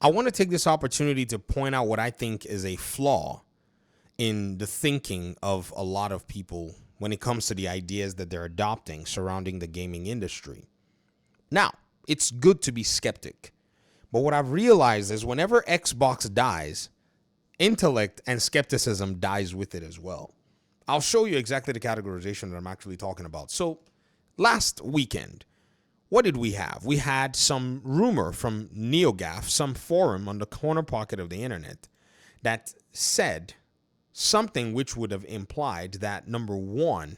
I want to take this opportunity to point out what I think is a flaw in the thinking of a lot of people when it comes to the ideas that they're adopting surrounding the gaming industry. Now, it's good to be skeptic, but what I've realized is whenever Xbox dies, intellect and skepticism dies with it as well. I'll show you exactly the categorization that I'm actually talking about. So, last weekend, what did we have? We had some rumor from NeoGAF, some forum on the corner pocket of the internet, that said something which would have implied that, number one,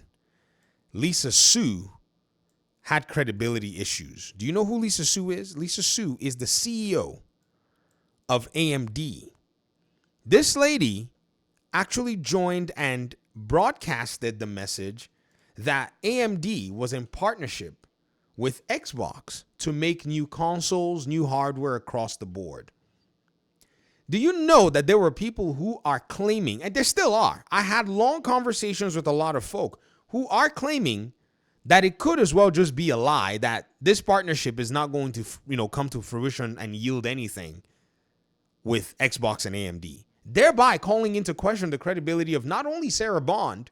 Lisa Su had credibility issues. Do you know who Lisa Su is? Lisa Su is the CEO of AMD. This lady actually joined and broadcasted the message that AMD was in partnership with Xbox to make new consoles, new hardware across the board. Do you know that there were people who are claiming, and there still are, I had long conversations with a lot of folk who are claiming that it could as well just be a lie, that this partnership is not going to, come to fruition and yield anything with Xbox and AMD, thereby calling into question the credibility of not only Sarah Bond,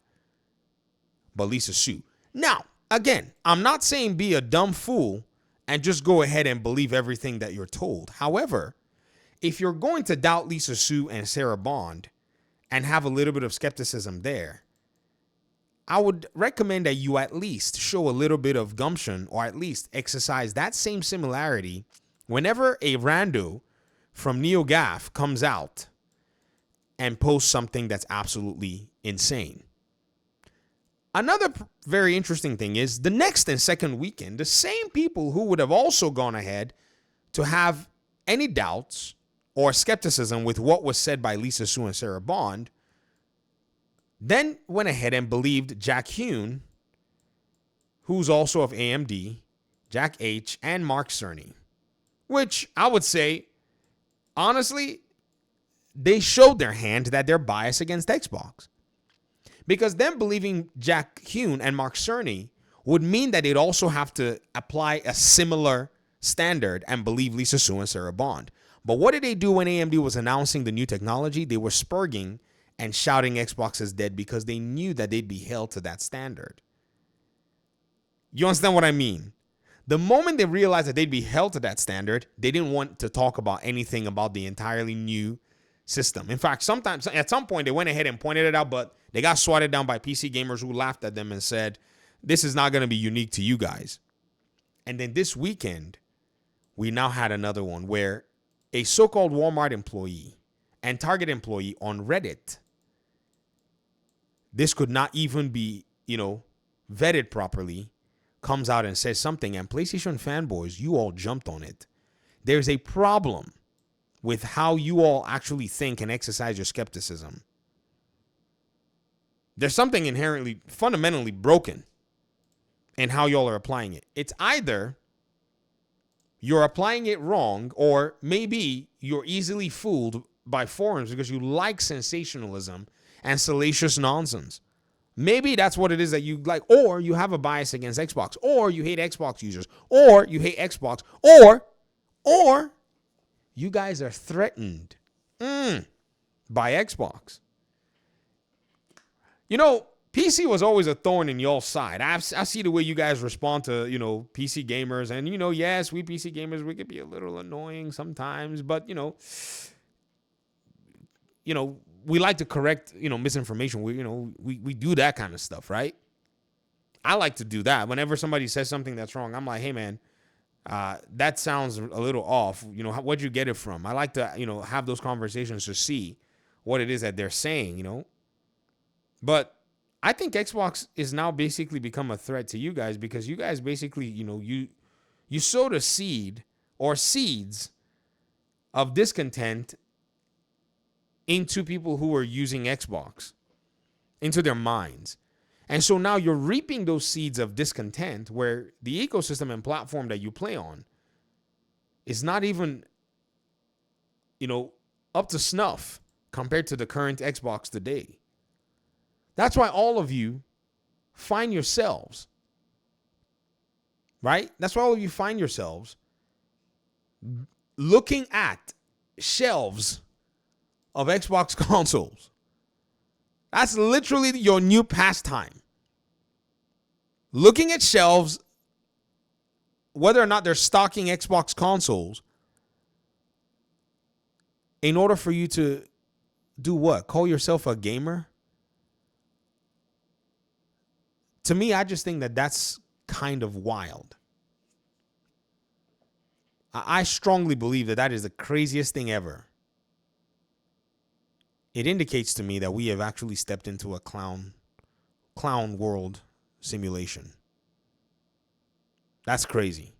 but Lisa Su. Now, again, I'm not saying be a dumb fool and just go ahead and believe everything that you're told. However, if you're going to doubt Lisa Su and Sarah Bond and have a little bit of skepticism there, I would recommend that you at least show a little bit of gumption, or at least exercise that same similarity whenever a rando from NeoGAF comes out and posts something that's absolutely insane. Another very interesting thing is the next and second weekend, the same people who would have also gone ahead to have any doubts or skepticism with what was said by Lisa Su and Sarah Bond then went ahead and believed Jack Hune, who's also of AMD, Jack H., and Mark Cerny, which I would say, honestly, they showed their hand that they're biased against Xbox. Because them believing Jack Hune and Mark Cerny would mean that they'd also have to apply a similar standard and believe Lisa Su and Sarah Bond. But what did they do when AMD was announcing the new technology? They were spurging and shouting Xbox is dead because they knew that they'd be held to that standard. You understand what I mean? The moment they realized that they'd be held to that standard, they didn't want to talk about anything about the entirely new system. In fact, sometimes at some point they went ahead and pointed it out, but they got swatted down by PC gamers who laughed at them and said, this is not going to be unique to you guys. And then this weekend, we now had another one where a so-called Walmart employee and Target employee on Reddit, this could not even be, vetted properly, comes out and says something, and PlayStation fanboys, you all jumped on it. There's a problem with how you all actually think and exercise your skepticism. There's something inherently, fundamentally broken in how y'all are applying it. It's either you're applying it wrong, or maybe you're easily fooled by forums because you like sensationalism and salacious nonsense. Maybe that's what it is that you like, or you have a bias against Xbox, or you hate Xbox users, or you hate Xbox, or you guys are threatened by Xbox. PC was always a thorn in y'all's side. I see the way you guys respond to, PC gamers. And, yes, we PC gamers, we could be a little annoying sometimes. But, we like to correct, misinformation. We do that kind of stuff, right? I like to do that. Whenever somebody says something that's wrong, I'm like, hey, man, that sounds a little off. Where'd you get it from? I like to, have those conversations to see what it is that they're saying, But I think Xbox is now basically become a threat to you guys because you guys basically, you sowed a seed or seeds of discontent into people who are using Xbox, into their minds. And so now you're reaping those seeds of discontent where the ecosystem and platform that you play on is not even, up to snuff compared to the current Xbox today. That's why all of you find yourselves, right? That's why all of you find yourselves looking at shelves of Xbox consoles. That's literally your new pastime. Looking at shelves, whether or not they're stocking Xbox consoles, in order for you to do what? Call yourself a gamer? To me, I just think that that's kind of wild. I strongly believe that that is the craziest thing ever. It indicates to me that we have actually stepped into a clown world simulation. That's crazy.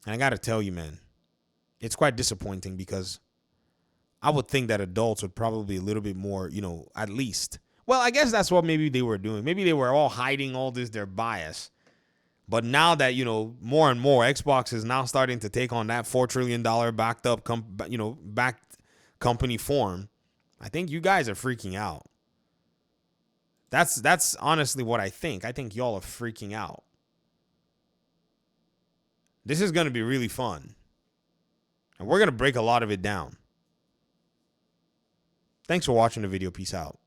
And I got to tell you, man, it's quite disappointing because I would think that adults would probably be a little bit more, at least. Well, I guess that's what maybe they were doing. Maybe they were all hiding all this, their bias. But now that, more and more, Xbox is now starting to take on that $4 trillion backed company form. I think you guys are freaking out. That's honestly what I think. I think y'all are freaking out. This is going to be really fun. And we're going to break a lot of it down. Thanks for watching the video. Peace out.